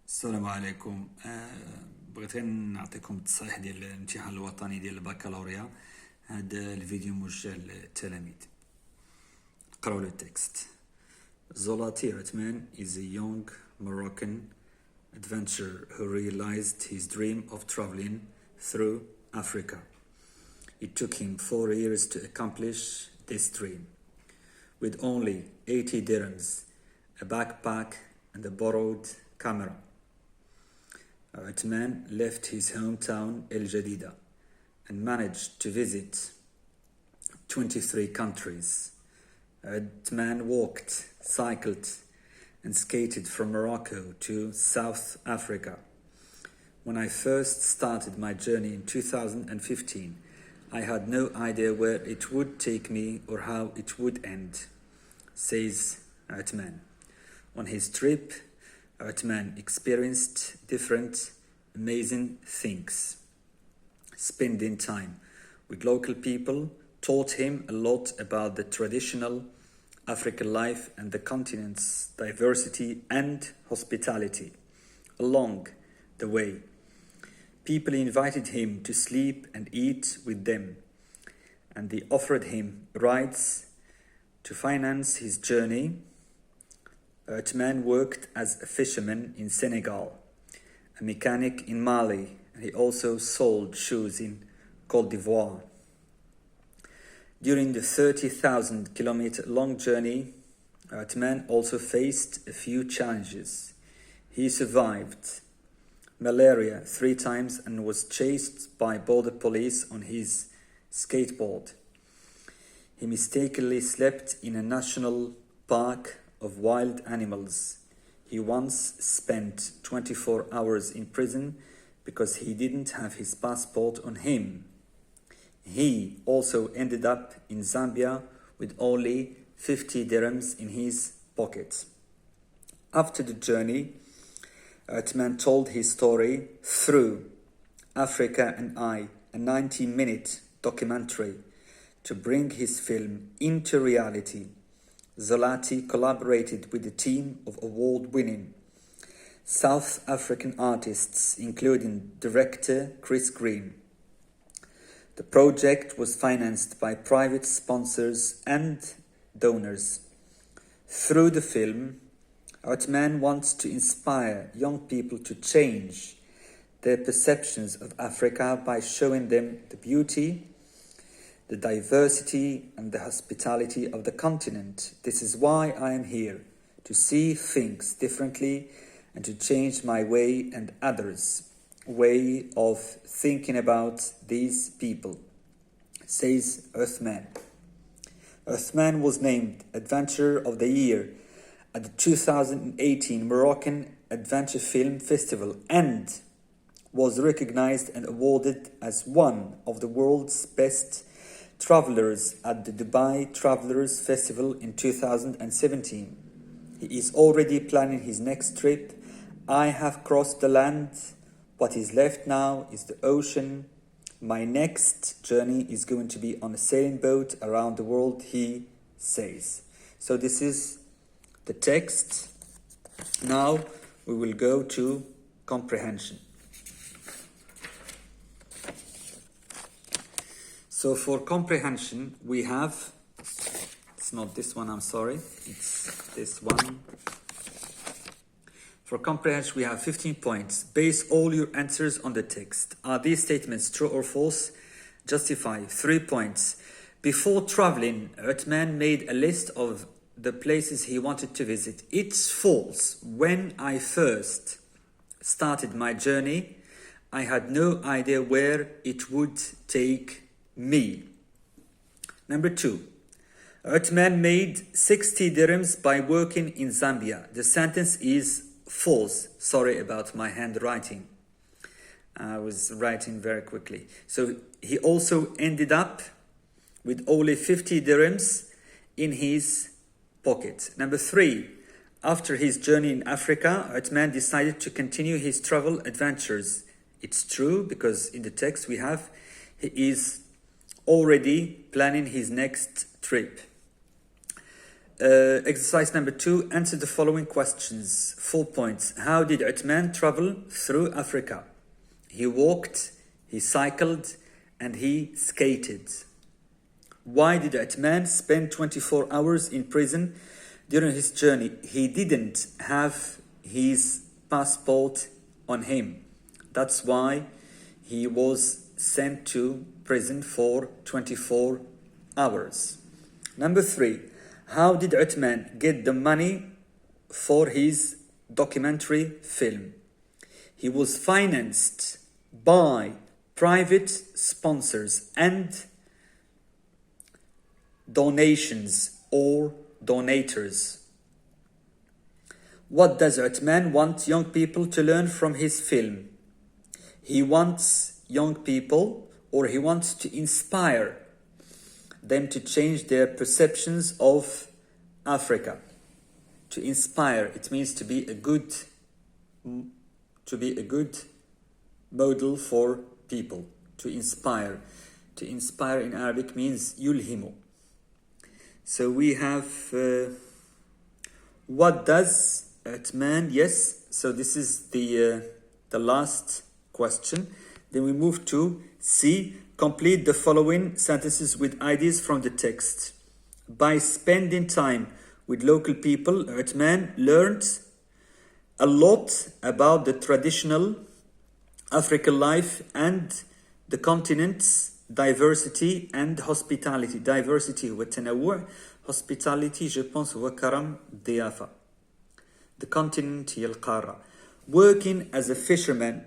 السلام عليكم. بغيت غير نعطيكم التصحيح ديال الامتحان الوطني ديال الباكالوريا. هذا الفيديو موجه للتلاميذ. قراو لو تكست. Zolati Urtman is a young Moroccan adventurer who realized his dream of traveling through Africa. It took him 4 years to accomplish this dream. With only 80 dirhams, a backpack and a borrowed camera, Urtman left his hometown El Jadida and managed to visit 23 countries. Urtman walked, cycled and skated from Morocco to South Africa. When I first started my journey in 2015, I had no idea where it would take me or how it would end, says Urtman. On his trip, Urtman experienced different amazing things. Spending time with local people taught him a lot about the traditional African life and the continent's diversity and hospitality. Along the way, people invited him to sleep and eat with them, and they offered him rides to finance his journey. Urtman worked as a fisherman in Senegal, a mechanic in Mali, and he also sold shoes in Côte d'Ivoire. During the 30,000 kilometer long journey, Urtman also faced a few challenges. He survived malaria 3 times and was chased by border police on his skateboard. He mistakenly slept in a national park of wild animals. He once spent 24 hours in prison because he didn't have his passport on him. He also ended up in Zambia with only 50 dirhams in his pocket. After the journey, Urtman told his story through Africa and I, a 90-minute documentary, to bring his film into reality. Zolati collaborated with a team of award-winning South African artists, including director Chris Green. The project was financed by private sponsors and donors. Through the film, Urtman wants to inspire young people to change their perceptions of Africa by showing them the beauty, the diversity and the hospitality of the continent. This is why I am here, to see things differently and to change my way and others' way of thinking about these people, says Urtman. Urtman was named Adventurer of the Year at the 2018 Moroccan Adventure Film Festival and was recognized and awarded as one of the world's best travelers at the Dubai Travelers Festival in 2017. He is already planning his next trip. I have crossed the land. What is left now is the ocean. My next journey is going to be on a sailing boat around the world, he says. So this is the text. Now we will go to comprehension. So for comprehension, we have, it's not this one, I'm sorry, it's this one. For comprehension, we have 15 points. Base all your answers on the text. Are these statements true or false? Justify. 3 points. Before traveling, Urtman made a list of the places he wanted to visit. It's false. When I first started my journey, I had no idea where it would take me. Number 2. Urtman made 60 dirhams by working in Zambia. The sentence is false. Sorry about my handwriting. I was writing very quickly. So he also ended up with only 50 dirhams in his pocket. Number 3. After his journey in Africa, Urtman decided to continue his travel adventures. It's true because in the text we have he is already planning his next trip. Exercise number 2, answer the following questions. 4 points. How did Urtman travel through Africa? He walked, he cycled, and he skated. Why did Urtman spend 24 hours in prison during his journey? He didn't have his passport on him. That's why he was sent to prison for 24 hours. Number 3, how did Urtman get the money for his documentary film? He was financed by private sponsors and donations or donators. What does Urtman want young people to learn from his film? He wants young people, or he wants to inspire them to change their perceptions of Africa. To inspire, it means to be a good model for people. To inspire. To inspire in Arabic means yulhimu. So we have what does Urtman? Yes. So this is the last question. Then we move to C. Complete the following sentences with ideas from the text. By spending time with local people, Urtman learned a lot about the traditional African life and the continent's diversity and hospitality. Diversity هو التنوع. Hospitality je pense هو كرم ضيافة. The continent هي القارة. Working as a fisherman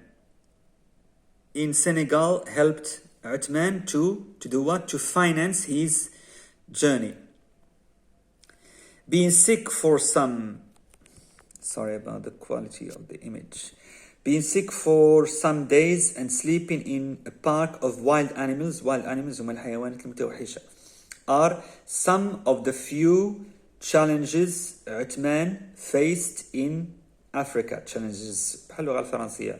in Senegal helped Urtman to do what? To finance his journey. Being sick for some... Sorry about the quality of the image. Being sick for some days and sleeping in a park of wild animals هم الحيوانات المتوحشة, are some of the few challenges Urtman faced in Africa. Challenges بحال اللغة الفرنسية.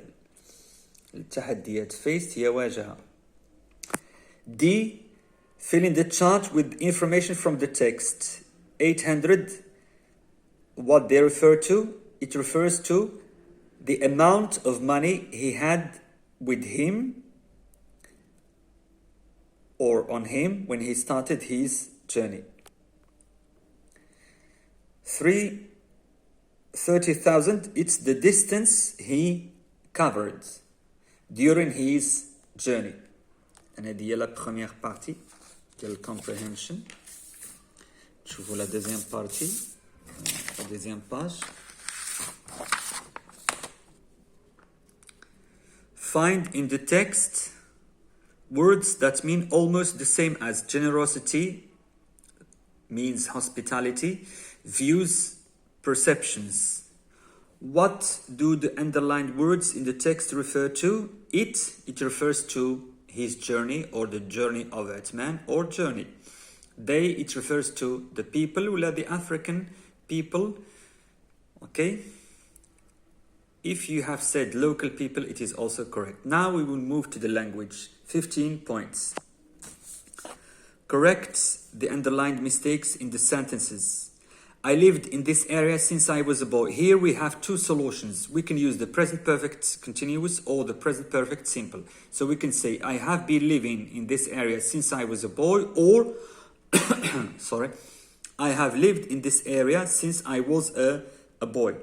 التحديات faced هي واجهة. D. Fill in the chart with information from the text. 800, what they refer to? It refers to the amount of money he had with him or on him when he started his journey. 30,000, it's the distance he covered during his journey. And هذه هي la première partie ديال comprehension. تشوفوا la deuxième partie, la deuxième page. Find in the text words that mean almost the same as generosity, means hospitality, views, perceptions. What do the underlined words in the text refer to? It refers to his journey or the journey of Urtman or journey. They, it refers to the people, ولا the African people. Okay? If you have said local people, it is also correct. Now we will move to the language. 15 points. Correct the underlined mistakes in the sentences. I lived in this area since I was a boy. Here we have two solutions. We can use the present perfect continuous or the present perfect simple. So we can say, I have been living in this area since I was a boy, or, sorry, I have lived in this area since I was a boy.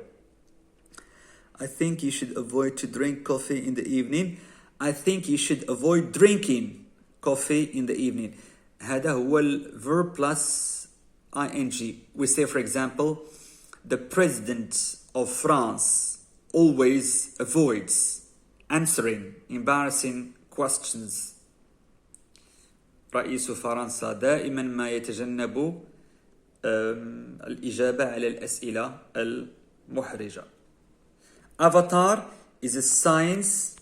I think you should avoid to drink coffee in the evening. I think you should avoid drinking coffee in the evening. هذا هو الverb plus ing. We say, for example, the president of France always avoids answering embarrassing questions. رئيس فرنسا دائما ما يتجنب الإجابة على الأسئلة المحرجة. Avatar is a science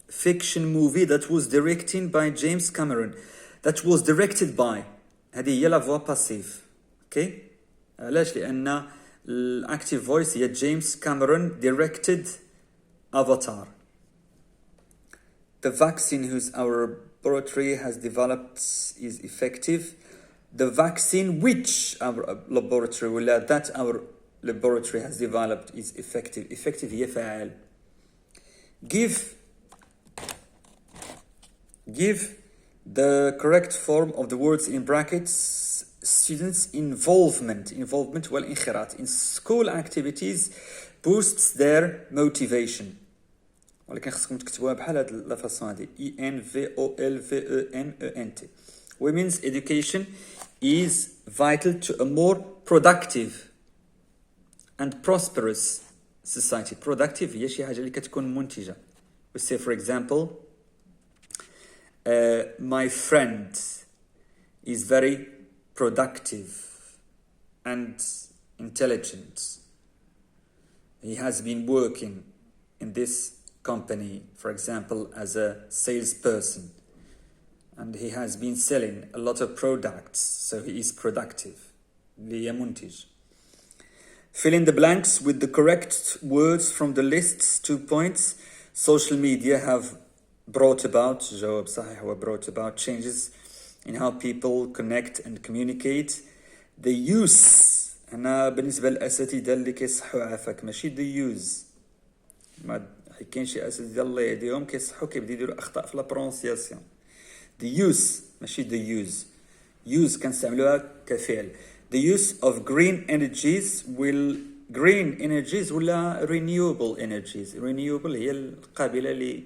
fiction movie that was directed by James Cameron. That was directed by. هذه هي la voix passive. Okay? علاش؟ لأن الactive voice هي James Cameron directed Avatar. The vaccine whose our laboratory has developed is effective. the vaccine which our laboratory that our laboratory has developed is effective. Effective هي فاعل. Give the correct form of the words in brackets. Students' involvement والانخراط in school activities boosts their motivation. ولكن خصكم تكتبوها بحال هاد لا فاصون هادي ENVOLVENENT. Women's education is vital to a more productive and prosperous society. Productive هي شي حاجة اللي كتكون منتجة. We say for example, my friend is very productive and intelligent. He has been working in this company, for example, as a salesperson, and he has been selling a lot of products, so he is productive. ليمنتج. Fill in the blanks with the correct words from the list. 2 points. Social media have brought about, جواب صحيح هو brought about changes in how people connect and communicate. The use هنا بالنسبة للأساتذة اللي كيصحوا عافاك ماشي the use. ما كاين شي أساتذة الله يهديهم كيصحوا كيبداو يديروا أخطاء في لا برونسياسيون. The use ماشي the use. Use كنستعملوها كفعل. The use of green energies ولا renewable energies. Renewable هي القابلة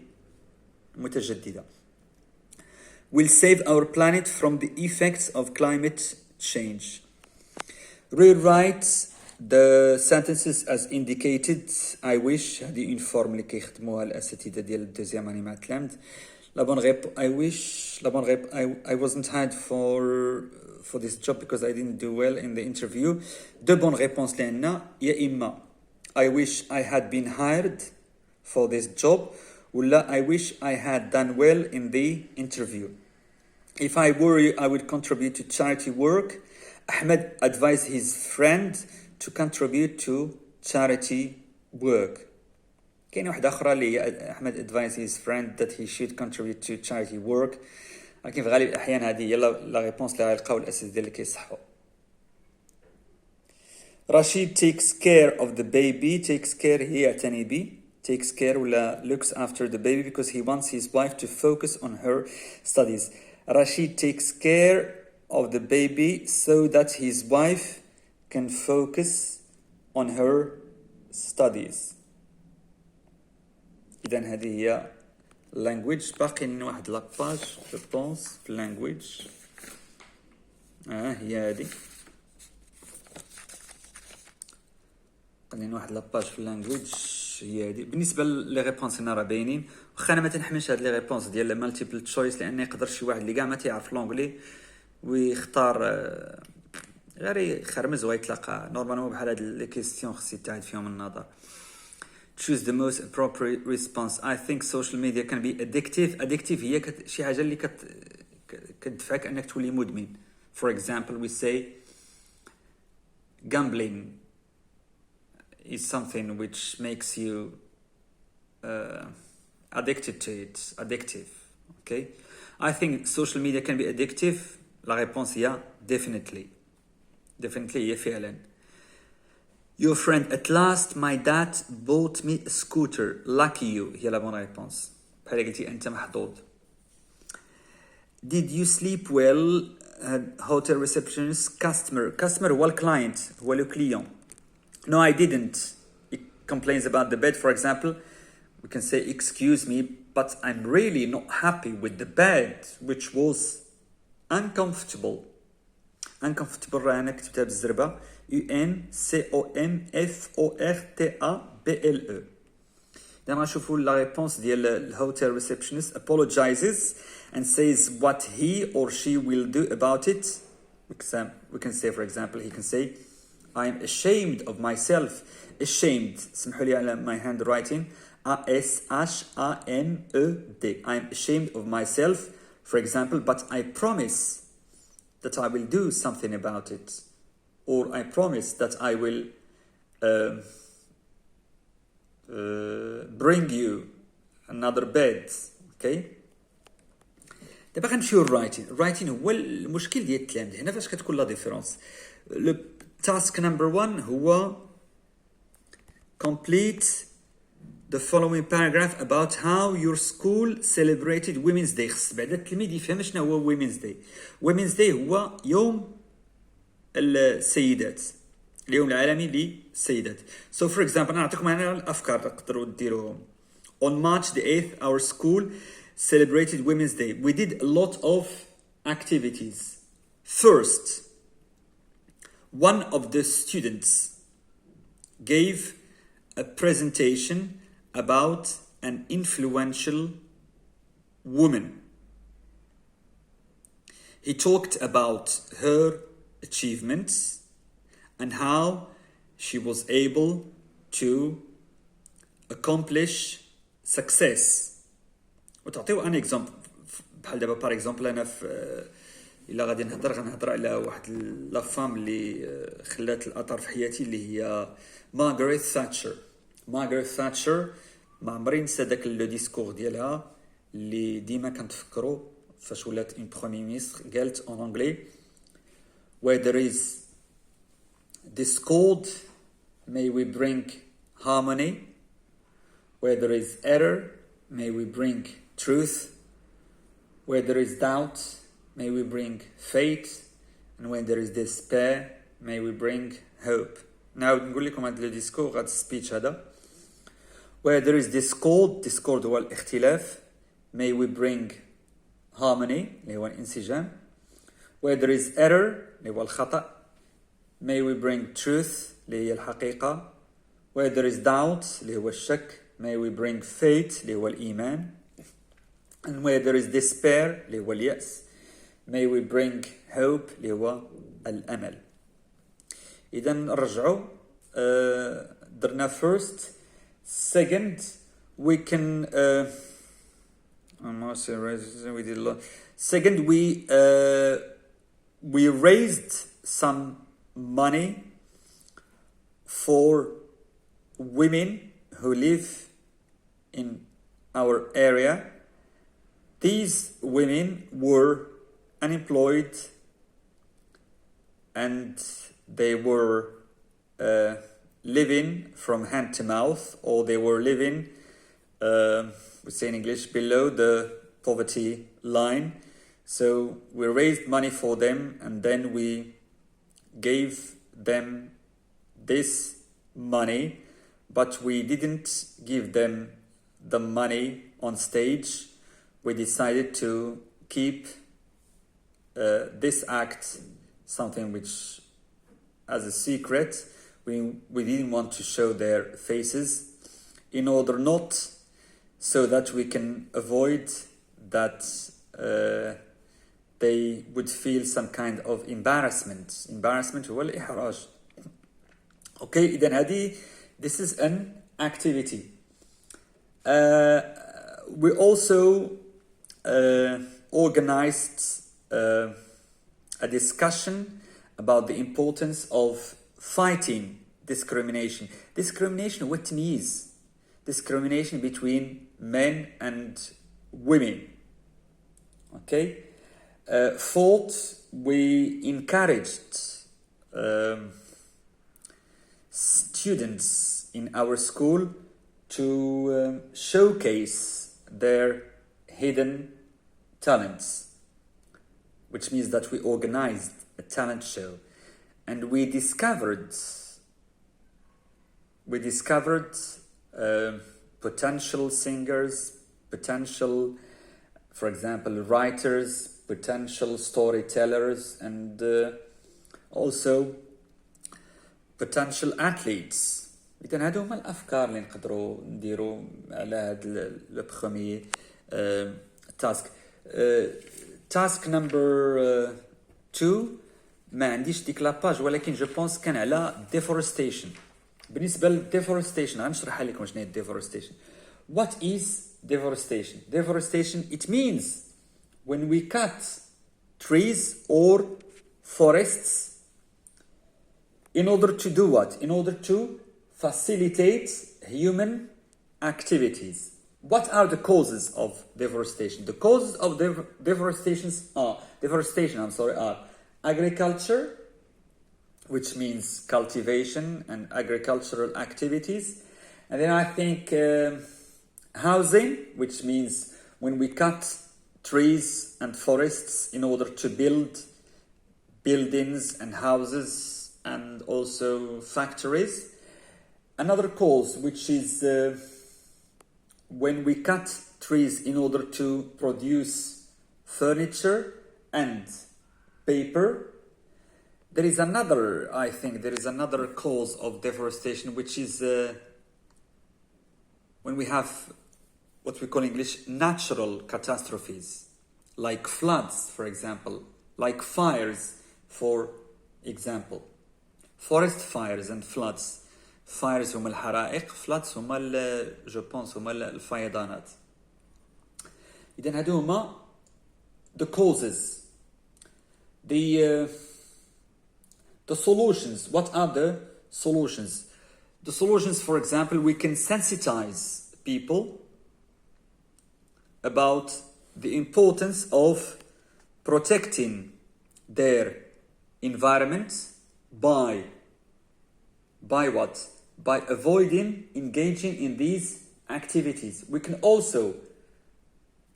للمتجددة. Will save our planet from the effects of climate change. Rewrite the sentences as indicated. I wish هذه une forme اللي كيخدموها الأساتذة ديال الدوزيام أني مع تلامذ. La bonne réponse, I wasn't hired for this job because I didn't do well in the interview. Deux bonnes réponses لأن يا إما I wish I had been hired for this job ولا I wish I had done well in the interview. If I were you, I would contribute to charity work. Ahmed advised his friend to contribute to charity work. كاين واحدة أخرى اللي أحمد advised his friend that he should contribute to charity work. لكن في غالب الأحيان هذه هي لا ريبونس اللي غيلقاو الأساتذة اللي كيصحوا. Rashid takes care of the baby. Takes care هي يعتني به. Takes care ولا looks after the baby because he wants his wife to focus on her studies. Rashid takes care of the baby so that his wife can focus on her studies. إذن هذه هي language. باقي لنا واحد لاباج je pense في language. هي هذه. باقي لنا واحد لاباج في language هي هذه. بالنسبة لي ريبونس هنا راه باينين. واخا انا ما تنحملش هاد لي ريبونس ديال مالتيبل تشويس لان يقدر شي واحد اللي كاع ما تيعرف لونغلي ويختار غير يخرمز ويتلاقى نورمالمون بحال هاد لي كيستيون خص يتعاد فيهم النظر. Choose the most appropriate response. I think social media can be addictive. Addictive هي شي حاجة اللي كتدفعك أنك تولي مدمن. For example, we say gambling is something which makes you addicted to it. Addictive. Okay? I think social media can be addictive. La réponse هي definitely. Definitely هي فعلا. Your friend, at last my dad bought me a scooter. Lucky you. هي la bonne réponse. بحال قلتي أنت محظوظ. Did you sleep well? Hotel receptionist. Customer هو client. هو le client. No, I didn't. He complains about the bed. For example, we can say, excuse me, but I'm really not happy with the bed, which was uncomfortable. Uncomfortable رانا كتبتها بالزربة. UNCOMFORTABLE. دابا نشوفوا لا ريبونس ديال الهوتيل ريسبشنست apologizes and says what he or she will do about it. We can say, for example, he can say, I'm ashamed of myself. Ashamed. سمحوا لي على my handwriting. ASHAMED. I'm ashamed of myself, for example, but I promise that I will do something about it. Or I promise that I will bring you another bed. Okay? دابا غنمشيو للرايتين. الرايتين هو المشكل ديال التلاميذ. هنا فاش كتكون لا ديفيرونس. تاسك نمبر 1 هو complete the following paragraph about how your school celebrated Women's Day. خص بعدا التلميذ يفهم شنو هو Women's Day. Women's Day هو يوم السيدات، اليوم العالمي للسيدات. So for example نعطيكم هنا الافكار تقدروا ديروهم. On March the 8th our school celebrated Women's Day. We did a lot of activities. First, one of the students gave a presentation about an influential woman. He talked about her achievements and how she was able to accomplish success. وتعطيو ان اكزامبل بحال دابا بار اكزامبل انا في الا غادي غنهضر على واحد لا فام اللي خلات الاثر في حياتي اللي هي مارغريت ثاتشر. مارغريت ثاتشر ما عمري نسى داك لو ديسكور ديالها اللي ديما كنتفكرو فاش ولات اون بروميير مينستر. قالت اون انجلي where there is discord may we bring harmony, where there is error may we bring truth, where there is doubt may we bring faith, and when there is despair may we bring hope. نعاود نقول لكم هذا الديسكور، هذا السبيتش هذا. where there is discord هو الاختلاف. may we bring harmony اللي هو الانسجام. where there is error اللي هو الخطأ. may we bring truth اللي هي الحقيقة. where there is doubt اللي هو الشك. may we bring faith اللي هو الإيمان. and where there is despair اللي هو اليأس may we bring hope اللي هو الأمل. إذا نرجعوا درنا first. second we can we did a lot. second we raised some money for women who live in our area. These women were unemployed and they were living from hand to mouth, or they were living, we say in English, below the poverty line. So we raised money for them and then we gave them this money, but we didn't give them the money on stage. We decided to keep this act something which as a secret. We didn't want to show their faces in order not so that we can avoid that they would feel some kind of embarrassment هو الإحراج. Okay, إذن هذه this is an activity. We also organized a discussion about the importance of fighting discrimination. Discrimination هو التمييز. Discrimination between men and women. Okay? Fourth, we encouraged students in our school to showcase their hidden talents, which means that we organized a talent show. And we discovered potential singers, potential, for example, writers, potential storytellers, and also potential athletes. إذن هادو هما الأفكار اللي نقدروا نديروا على هاد لو بروميير تاسك. تاسك نمبر 2 ما عنديش ديك لاباج، ولكن جو بونس كان على deforestation. بالنسبة ل deforestation غنشرحها لكم شنو هي deforestation. What is deforestation? Deforestation, it means when we cut trees or forests in order to do what? In order to facilitate human activities. What are the causes of deforestation? The causes of deforestation are agriculture, which means cultivation and agricultural activities. And then I think housing, which means when we cut trees and forests in order to build buildings and houses and also factories. Another cause, which is when we cut trees in order to produce furniture and paper. There is another cause of deforestation, which is when we have what we call in English natural catastrophes, like floods, for example, like fires, for example. Forest fires and floods. Fires هما الحرائق, floods هما je pense هما الفيضانات. إذن هادو هما the causes. The solutions. What are the solutions? The solutions, for example, we can sensitize people about the importance of protecting their environment by what? By avoiding engaging in these activities. We can also,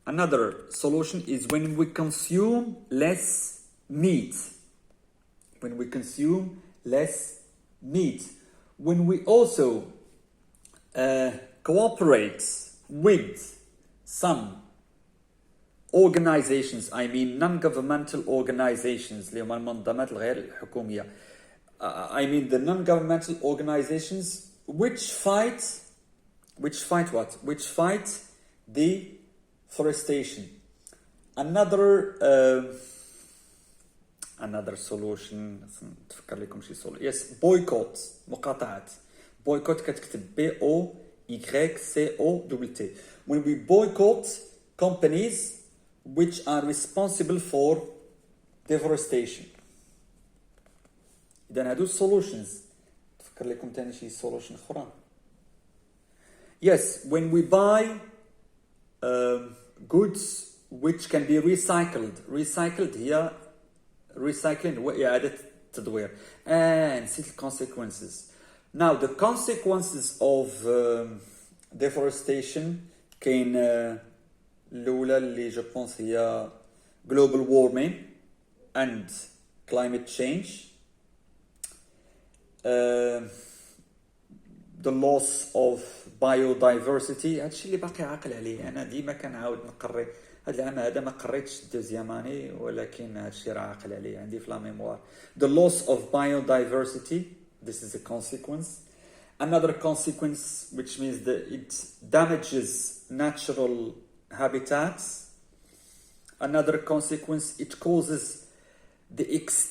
another solution is when we consume less meat. When we consume less meat. When we also cooperate with some organizations, I mean non-governmental organizations, اللي هما المنظمات الغير الحكومية. I mean the non-governmental organizations which fight what? Which fight deforestation. Another solution. تفكر لكم شي solution. Yes, boycott. مقاطعات. Boycott كتكتب BOYCOTT. When we boycott companies which are responsible for deforestation. إذن هادو solutions. تفكر لكم تاني شي solution أخرى. Yes, when we buy goods which can be recycled. Recycled هي recycling وإعادة التدوير. نسيت consequences. Now the consequences of deforestation كاين الأولى اللي je pense هي global warming and climate change. The loss of biodiversity. هادشي اللي باقي عاقل عليه. أنا ديما كنعاود نقري. هاد العام هذا ما قريتش الدوزياماني ولكن هادشي راه عاقل عليه عندي في لا ميموار. The loss of biodiversity. This is a consequence. Another consequence, which means that it damages natural habitats. Another consequence, it causes the extinction